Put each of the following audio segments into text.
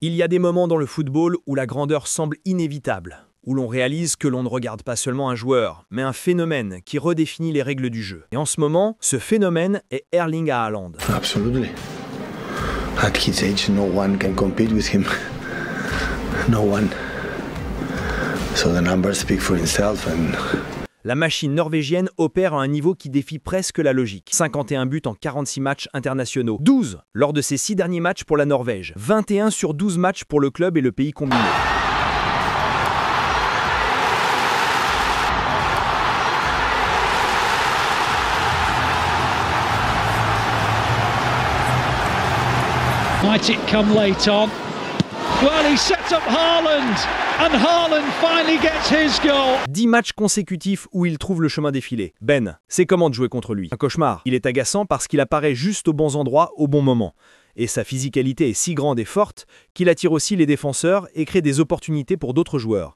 Il y a des moments dans le football où la grandeur semble inévitable, où l'on réalise que l'on ne regarde pas seulement un joueur, mais un phénomène qui redéfinit les règles du jeu. Et en ce moment, ce phénomène est Erling Haaland. Absolutely. At his age, no one can compete with him. No one. So the numbers speak for himself and... La machine norvégienne opère à un niveau qui défie presque la logique. 51 buts en 46 matchs internationaux. 12 lors de ses 6 derniers matchs pour la Norvège. 21 sur 12 matchs pour le club et le pays combiné. Might it come late on? Well, he set up Haaland, and Haaland finally gets his goal. 10 matchs consécutifs où il trouve le chemin défilé. Ben, c'est comment de jouer contre lui? Un cauchemar. Il est agaçant parce qu'il apparaît juste au bon endroit, au bon moment. Et sa physicalité est si grande et forte qu'il attire aussi les défenseurs et crée des opportunités pour d'autres joueurs.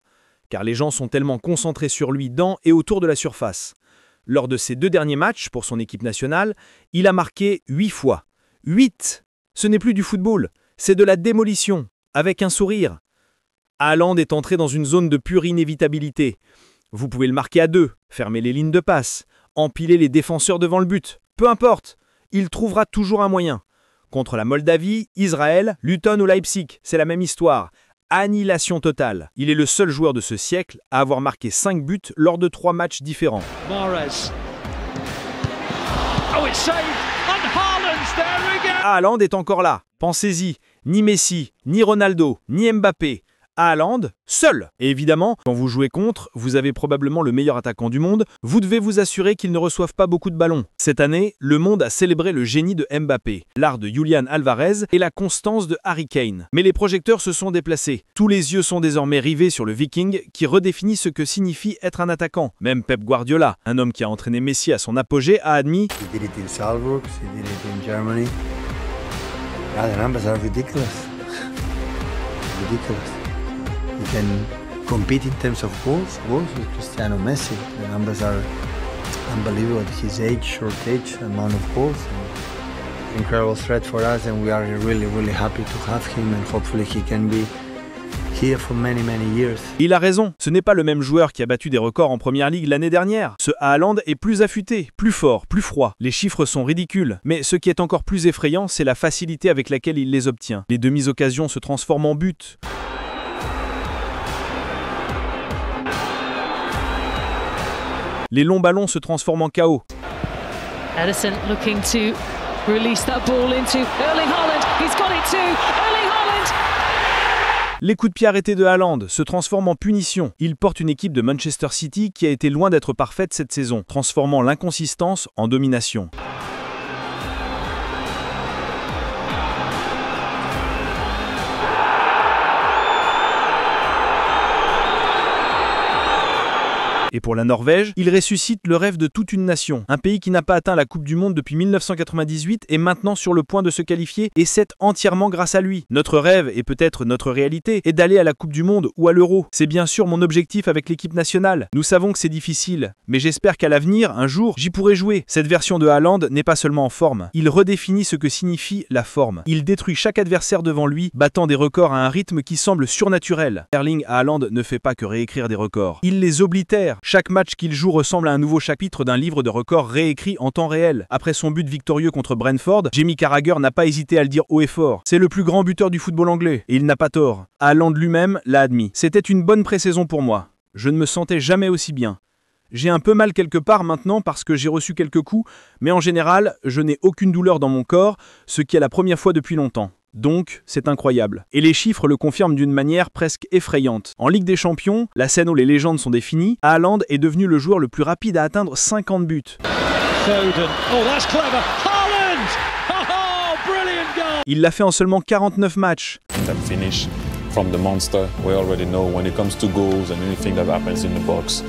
Car les gens sont tellement concentrés sur lui dans et autour de la surface. Lors de ses 2 derniers matchs pour son équipe nationale, il a marqué 8 fois. 8! Ce n'est plus du football, c'est de la démolition. Avec un sourire. Haaland est entré dans une zone de pure inévitabilité. Vous pouvez le marquer à 2, fermer les lignes de passe, empiler les défenseurs devant le but. Peu importe, il trouvera toujours un moyen. Contre la Moldavie, Israël, Luton ou Leipzig, c'est la même histoire. Annihilation totale. Il est le seul joueur de ce siècle à avoir marqué 5 buts lors de 3 matchs différents. Mahrez. Oh, it's saved. And Haaland's there again. Haaland est encore là. Pensez-y. Ni Messi, ni Ronaldo, ni Mbappé. Haaland, seul. Et évidemment, quand vous jouez contre, vous avez probablement le meilleur attaquant du monde. Vous devez vous assurer qu'il ne reçoive pas beaucoup de ballons. Cette année, le monde a célébré le génie de Mbappé, l'art de Julian Alvarez et la constance de Harry Kane. Mais les projecteurs se sont déplacés. Tous les yeux sont désormais rivés sur le Viking qui redéfinit ce que signifie être un attaquant. Même Pep Guardiola, un homme qui a entraîné Messi à son apogée, a admis He did it in Salzburg, he did it in Germany. Yeah, the numbers are ridiculous. Ridiculous. You can compete in terms of goals with Cristiano Messi. The numbers are unbelievable at his age, short age, amount of goals. Incredible threat for us, and we are really happy to have him, and hopefully he can be here for many years. Il a raison, ce n'est pas le même joueur qui a battu des records en Première Ligue l'année dernière. Ce Haaland est plus affûté, plus fort, plus froid. Les chiffres sont ridicules, mais ce qui est encore plus effrayant, c'est la facilité avec laquelle il les obtient. Les demi-occasions se transforment en buts. Les longs ballons se transforment en chaos. Ederson looking to release that ball into Erling Haaland. He's got it too. Erling Haaland. Les coups de pied arrêtés de Haaland se transforment en punition. Il porte une équipe de Manchester City qui a été loin d'être parfaite cette saison, transformant l'inconsistance en domination. Et pour la Norvège, il ressuscite le rêve de toute une nation. Un pays qui n'a pas atteint la Coupe du Monde depuis 1998 est maintenant sur le point de se qualifier et c'est entièrement grâce à lui. Notre rêve, et peut-être notre réalité, est d'aller à la Coupe du Monde ou à l'Euro. C'est bien sûr mon objectif avec l'équipe nationale. Nous savons que c'est difficile, mais j'espère qu'à l'avenir, un jour, j'y pourrai jouer. Cette version de Haaland n'est pas seulement en forme. Il redéfinit ce que signifie la forme. Il détruit chaque adversaire devant lui, battant des records à un rythme qui semble surnaturel. Erling Haaland ne fait pas que réécrire des records. Il les oblitère. Chaque match qu'il joue ressemble à un nouveau chapitre d'un livre de records réécrit en temps réel. Après son but victorieux contre Brentford, Jamie Carragher n'a pas hésité à le dire haut et fort. C'est le plus grand buteur du football anglais. Et il n'a pas tort. Haaland lui-même l'a admis. C'était une bonne pré-saison pour moi. Je ne me sentais jamais aussi bien. J'ai un peu mal quelque part maintenant parce que j'ai reçu quelques coups, mais en général, je n'ai aucune douleur dans mon corps, ce qui est la première fois depuis longtemps. Donc, c'est incroyable. Et les chiffres le confirment d'une manière presque effrayante. En Ligue des Champions, la scène où les légendes sont définies, Haaland est devenu le joueur le plus rapide à atteindre 50 buts. Foden. Oh, that's clever. Haaland! Oh, brilliant goal! Il l'a fait en seulement 49 matchs. That finish from the monster, we already know when it comes to goals and anything that happens in the box,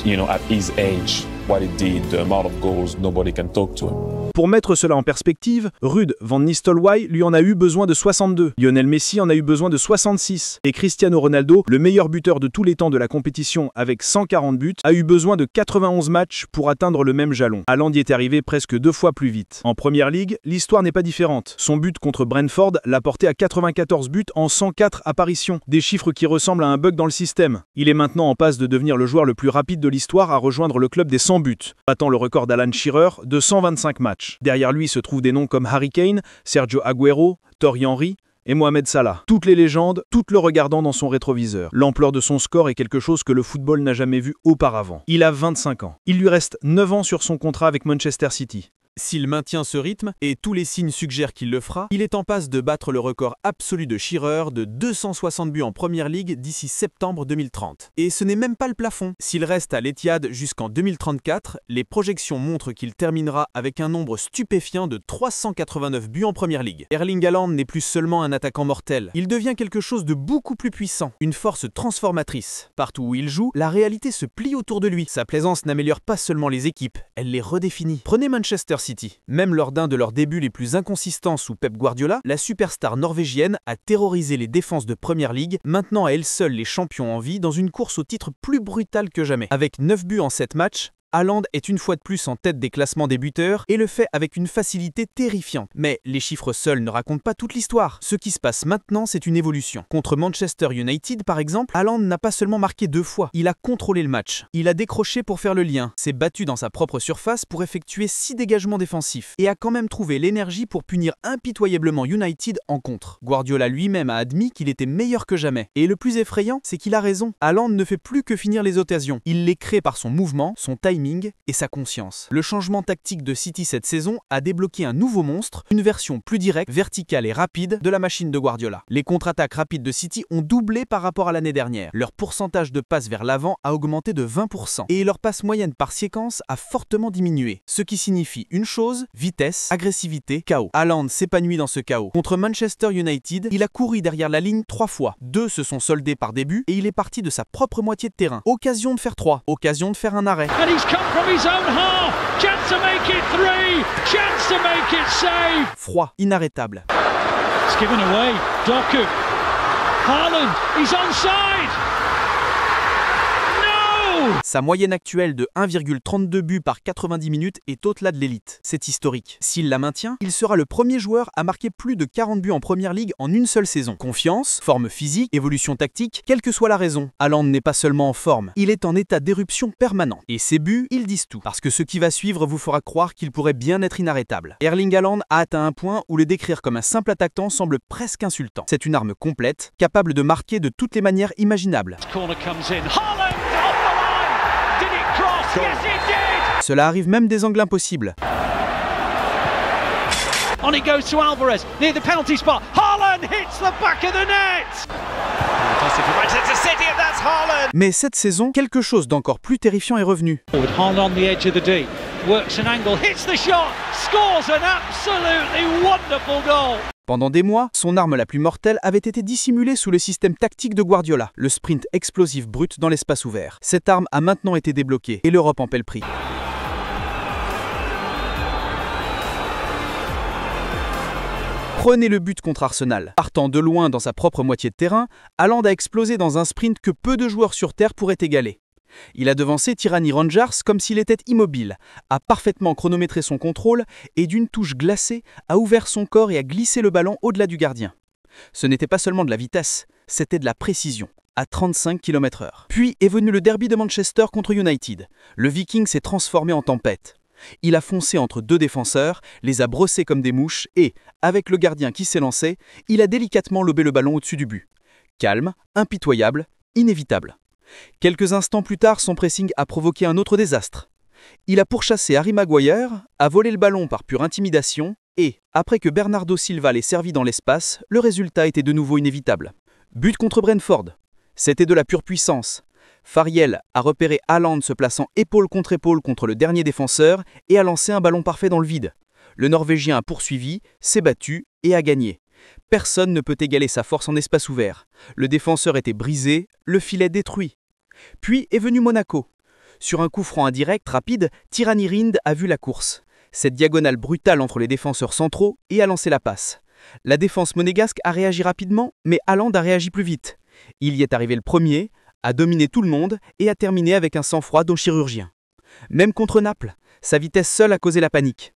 you know, at his age, what he did, the amount of goals, nobody can talk to him. Pour mettre cela en perspective, Ruud van Nistelrooy lui en a eu besoin de 62, Lionel Messi en a eu besoin de 66, et Cristiano Ronaldo, le meilleur buteur de tous les temps de la compétition avec 140 buts, a eu besoin de 91 matchs pour atteindre le même jalon. Haaland y est arrivé presque 2 fois plus vite. En Première Ligue, l'histoire n'est pas différente. Son but contre Brentford l'a porté à 94 buts en 104 apparitions, des chiffres qui ressemblent à un bug dans le système. Il est maintenant en passe de devenir le joueur le plus rapide de l'histoire à rejoindre le club des 100 buts, battant le record d'Alan Shearer de 125 matchs. Derrière lui se trouvent des noms comme Harry Kane, Sergio Aguero, Thierry Henry et Mohamed Salah. Toutes les légendes, toutes le regardant dans son rétroviseur. L'ampleur de son score est quelque chose que le football n'a jamais vu auparavant. Il a 25 ans. Il lui reste 9 ans sur son contrat avec Manchester City. S'il maintient ce rythme, et tous les signes suggèrent qu'il le fera, il est en passe de battre le record absolu de Shearer de 260 buts en Première Ligue d'ici septembre 2030. Et ce n'est même pas le plafond. S'il reste à l'Etihad jusqu'en 2034, les projections montrent qu'il terminera avec un nombre stupéfiant de 389 buts en Première Ligue. Erling Haaland n'est plus seulement un attaquant mortel, il devient quelque chose de beaucoup plus puissant, une force transformatrice. Partout où il joue, la réalité se plie autour de lui. Sa plaisance n'améliore pas seulement les équipes, elle les redéfinit. Prenez Manchester City. Même lors d'un de leurs débuts les plus inconsistants sous Pep Guardiola, la superstar norvégienne a terrorisé les défenses de Première Ligue, maintenant à elle seule les champions en vie dans une course au titre plus brutale que jamais. Avec 9 buts en 7 matchs, Haaland est une fois de plus en tête des classements des buteurs et le fait avec une facilité terrifiante. Mais les chiffres seuls ne racontent pas toute l'histoire. Ce qui se passe maintenant, c'est une évolution. Contre Manchester United, par exemple, Haaland n'a pas seulement marqué 2 fois, il a contrôlé le match. Il a décroché pour faire le lien, s'est battu dans sa propre surface pour effectuer 6 dégagements défensifs et a quand même trouvé l'énergie pour punir impitoyablement United en contre. Guardiola lui-même a admis qu'il était meilleur que jamais. Et le plus effrayant, c'est qu'il a raison. Haaland ne fait plus que finir les occasions. Il les crée par son mouvement, son timing et sa conscience. Le changement tactique de City cette saison a débloqué un nouveau monstre, une version plus directe, verticale et rapide de la machine de Guardiola. Les contre-attaques rapides de City ont doublé par rapport à l'année dernière. Leur pourcentage de passes vers l'avant a augmenté de 20% et leur passe moyenne par séquence a fortement diminué. Ce qui signifie une chose, vitesse, agressivité, chaos. Haaland s'épanouit dans ce chaos. Contre Manchester United, il a couru derrière la ligne 3 fois. 2 se sont soldés par des buts et il est parti de sa propre moitié de terrain. Occasion de faire 3, occasion de faire un arrêt. From his own half, chance to make it 3, chance to make it save. Froid, inarrêtable. It's given away. Doku. Haaland, he's onside. Sa moyenne actuelle de 1,32 buts par 90 minutes est au-delà de l'élite. C'est historique. S'il la maintient, il sera le premier joueur à marquer plus de 40 buts en Première Ligue en une seule saison. Confiance, forme physique, évolution tactique, quelle que soit la raison, Haaland n'est pas seulement en forme, il est en état d'éruption permanent. Et ses buts, ils disent tout. Parce que ce qui va suivre vous fera croire qu'il pourrait bien être inarrêtable. Erling Haaland a atteint un point où le décrire comme un simple attaquant semble presque insultant. C'est une arme complète, capable de marquer de toutes les manières imaginables. Cela arrive même des angles impossibles. On it goes to Alvarez near the penalty spot. Haaland hits the back of the net. Mais cette saison, quelque chose d'encore plus terrifiant est revenu. Haaland on the edge of the D, works an angle, hits the shot, scores an absolutely wonderful goal. Pendant des mois, son arme la plus mortelle avait été dissimulée sous le système tactique de Guardiola, le sprint explosif brut dans l'espace ouvert. Cette arme a maintenant été débloquée et l'Europe en paie le prix. Prenez le but contre Arsenal. Partant de loin dans sa propre moitié de terrain, Haaland a explosé dans un sprint que peu de joueurs sur Terre pourraient égaler. Il a devancé Tyranny Rangers comme s'il était immobile, a parfaitement chronométré son contrôle et d'une touche glacée a ouvert son corps et a glissé le ballon au-delà du gardien. Ce n'était pas seulement de la vitesse, c'était de la précision, à 35 km/h. Puis est venu le derby de Manchester contre United. Le Viking s'est transformé en tempête. Il a foncé entre 2 défenseurs, les a brossés comme des mouches et, avec le gardien qui s'est lancé, il a délicatement lobé le ballon au-dessus du but. Calme, impitoyable, inévitable. Quelques instants plus tard, son pressing a provoqué un autre désastre. Il a pourchassé Harry Maguire, a volé le ballon par pure intimidation et, après que Bernardo Silva l'ait servi dans l'espace, le résultat était de nouveau inévitable. But contre Brentford. C'était de la pure puissance. Fariel a repéré Haaland se plaçant épaule contre le dernier défenseur et a lancé un ballon parfait dans le vide. Le Norvégien a poursuivi, s'est battu et a gagné. Personne ne peut égaler sa force en espace ouvert. Le défenseur était brisé, le filet détruit. Puis est venu Monaco. Sur un coup franc indirect, rapide, Tirani Rind a vu la course. Cette diagonale brutale entre les défenseurs centraux et a lancé la passe. La défense monégasque a réagi rapidement, mais Haaland a réagi plus vite. Il y est arrivé le premier, a dominé tout le monde et a terminé avec un sang-froid dont chirurgien. Même contre Naples, sa vitesse seule a causé la panique.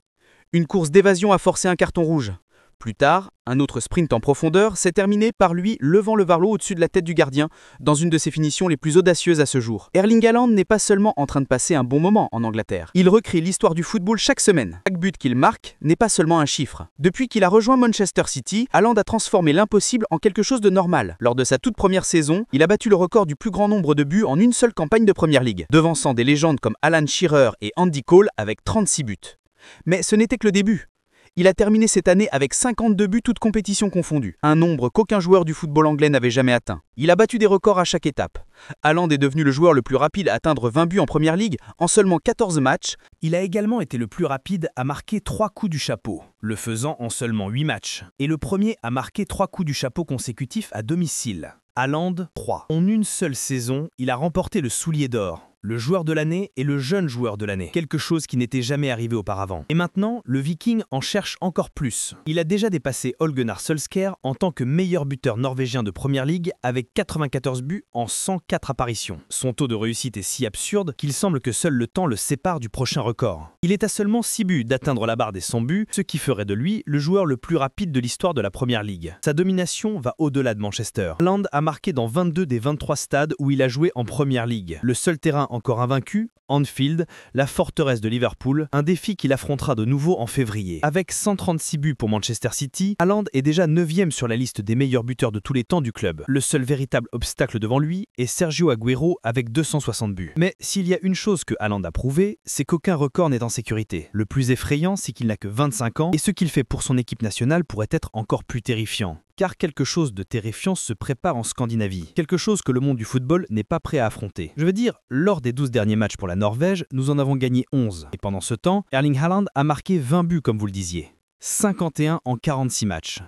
Une course d'évasion a forcé un carton rouge. Plus tard, un autre sprint en profondeur s'est terminé par lui levant le varlot au-dessus de la tête du gardien dans une de ses finitions les plus audacieuses à ce jour. Erling Haaland n'est pas seulement en train de passer un bon moment en Angleterre. Il recrée l'histoire du football chaque semaine. Chaque but qu'il marque n'est pas seulement un chiffre. Depuis qu'il a rejoint Manchester City, Haaland a transformé l'impossible en quelque chose de normal. Lors de sa toute première saison, il a battu le record du plus grand nombre de buts en une seule campagne de Premier League, devançant des légendes comme Alan Shearer et Andy Cole avec 36 buts. Mais ce n'était que le début. Il a terminé cette année avec 52 buts toutes compétitions confondues, un nombre qu'aucun joueur du football anglais n'avait jamais atteint. Il a battu des records à chaque étape. Haaland est devenu le joueur le plus rapide à atteindre 20 buts en Premier League en seulement 14 matchs. Il a également été le plus rapide à marquer 3 coups du chapeau, le faisant en seulement 8 matchs. Et le premier à marquer 3 coups du chapeau consécutifs à domicile. Haaland, 3. En une seule saison, il a remporté le soulier d'or, le joueur de l'année et le jeune joueur de l'année, quelque chose qui n'était jamais arrivé auparavant. Et maintenant, le Viking en cherche encore plus. Il a déjà dépassé Ole Gunnar Solskjær en tant que meilleur buteur norvégien de Premier League avec 94 buts en 104 apparitions. Son taux de réussite est si absurde qu'il semble que seul le temps le sépare du prochain record. Il est à seulement 6 buts d'atteindre la barre des 100 buts, ce qui ferait de lui le joueur le plus rapide de l'histoire de la Premier League. Sa domination va au-delà de Manchester. Haaland a marqué dans 22 des 23 stades où il a joué en Premier League. Le seul terrain encore invaincu, Anfield, la forteresse de Liverpool, un défi qu'il affrontera de nouveau en février. Avec 136 buts pour Manchester City, Haaland est déjà 9e sur la liste des meilleurs buteurs de tous les temps du club. Le seul véritable obstacle devant lui est Sergio Agüero avec 260 buts. Mais s'il y a une chose que Haaland a prouvé, c'est qu'aucun record n'est en sécurité. Le plus effrayant, c'est qu'il n'a que 25 ans et ce qu'il fait pour son équipe nationale pourrait être encore plus terrifiant. Car quelque chose de terrifiant se prépare en Scandinavie. Quelque chose que le monde du football n'est pas prêt à affronter. Je veux dire, lors des 12 derniers matchs pour la Norvège, nous en avons gagné 11. Et pendant ce temps, Erling Haaland a marqué 20 buts comme vous le disiez. 51 en 46 matchs.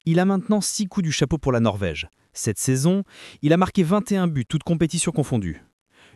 Il a maintenant 6 coups du chapeau pour la Norvège. Cette saison, il a marqué 21 buts, toutes compétitions confondues.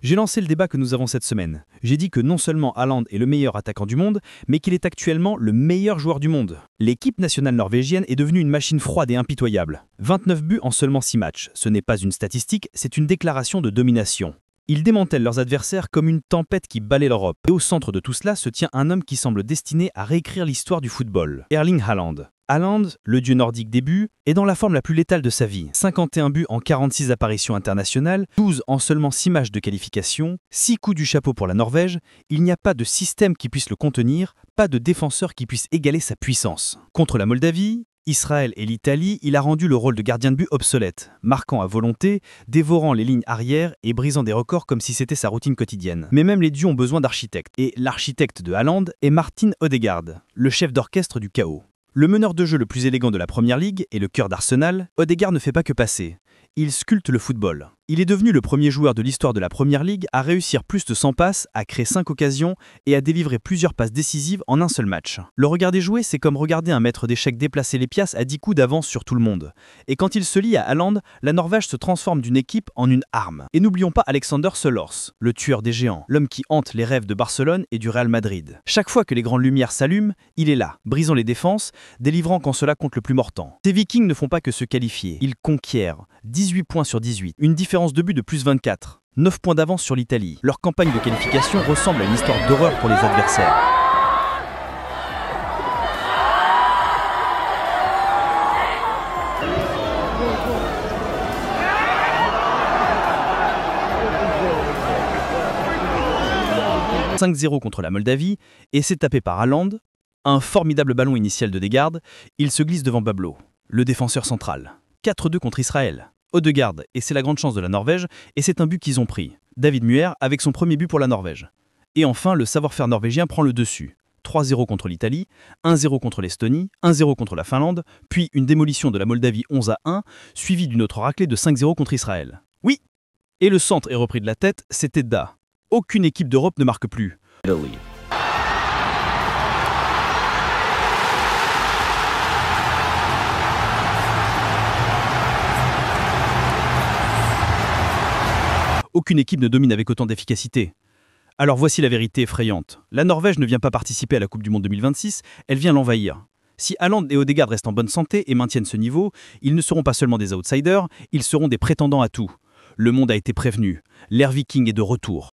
J'ai lancé le débat que nous avons cette semaine. J'ai dit que non seulement Haaland est le meilleur attaquant du monde, mais qu'il est actuellement le meilleur joueur du monde. L'équipe nationale norvégienne est devenue une machine froide et impitoyable. 29 buts en seulement 6 matchs. Ce n'est pas une statistique, c'est une déclaration de domination. Ils démantèlent leurs adversaires comme une tempête qui balaie l'Europe. Et au centre de tout cela se tient un homme qui semble destiné à réécrire l'histoire du football. Erling Haaland. Haaland, le dieu nordique des buts, est dans la forme la plus létale de sa vie. 51 buts en 46 apparitions internationales, 12 en seulement 6 matchs de qualification, 6 coups du chapeau pour la Norvège, il n'y a pas de système qui puisse le contenir, pas de défenseur qui puisse égaler sa puissance. Contre la Moldavie, Israël et l'Italie, il a rendu le rôle de gardien de but obsolète, marquant à volonté, dévorant les lignes arrière et brisant des records comme si c'était sa routine quotidienne. Mais même les dieux ont besoin d'architectes, et l'architecte de Haaland est Martin Odegaard, le chef d'orchestre du chaos. Le meneur de jeu le plus élégant de la Premier League et le cœur d'Arsenal, Odegaard ne fait pas que passer. Il sculpte le football. Il est devenu le premier joueur de l'histoire de la Premier League à réussir plus de 100 passes, à créer 5 occasions et à délivrer plusieurs passes décisives en un seul match. Le regarder jouer, c'est comme regarder un maître d'échecs déplacer les pièces à 10 coups d'avance sur tout le monde. Et quand il se lie à Haaland, la Norvège se transforme d'une équipe en une arme. Et n'oublions pas Alexander Sørloth, le tueur des géants, l'homme qui hante les rêves de Barcelone et du Real Madrid. Chaque fois que les grandes lumières s'allument, il est là, brisant les défenses, délivrant quand cela compte le plus mordant. Ces Vikings ne font pas que se qualifier, ils conquièrent. 18 points sur 18, une différence de but de plus 24, 9 points d'avance sur l'Italie. Leur campagne de qualification ressemble à une histoire d'horreur pour les adversaires. « 5-0 contre la Moldavie, et c'est tapé par Haaland, un formidable ballon initial de Odegaard, il se glisse devant Bablo, le défenseur central. 4-2 contre Israël. Odegaard, et c'est la grande chance de la Norvège, et c'est un but qu'ils ont pris. David Muir avec son premier but pour la Norvège. Et enfin, le savoir-faire norvégien prend le dessus. 3-0 contre l'Italie, 1-0 contre l'Estonie, 1-0 contre la Finlande, puis une démolition de la Moldavie 11-1, suivie d'une autre raclée de 5-0 contre Israël. Oui. Et le centre est repris de la tête, c'était Da. Aucune équipe d'Europe ne marque plus. Italy. Aucune équipe ne domine avec autant d'efficacité. Alors voici la vérité effrayante. La Norvège ne vient pas participer à la Coupe du Monde 2026, elle vient l'envahir. Si Haaland et Ødegaard restent en bonne santé et maintiennent ce niveau, ils ne seront pas seulement des outsiders, ils seront des prétendants à tout. Le monde a été prévenu. L'ère viking est de retour.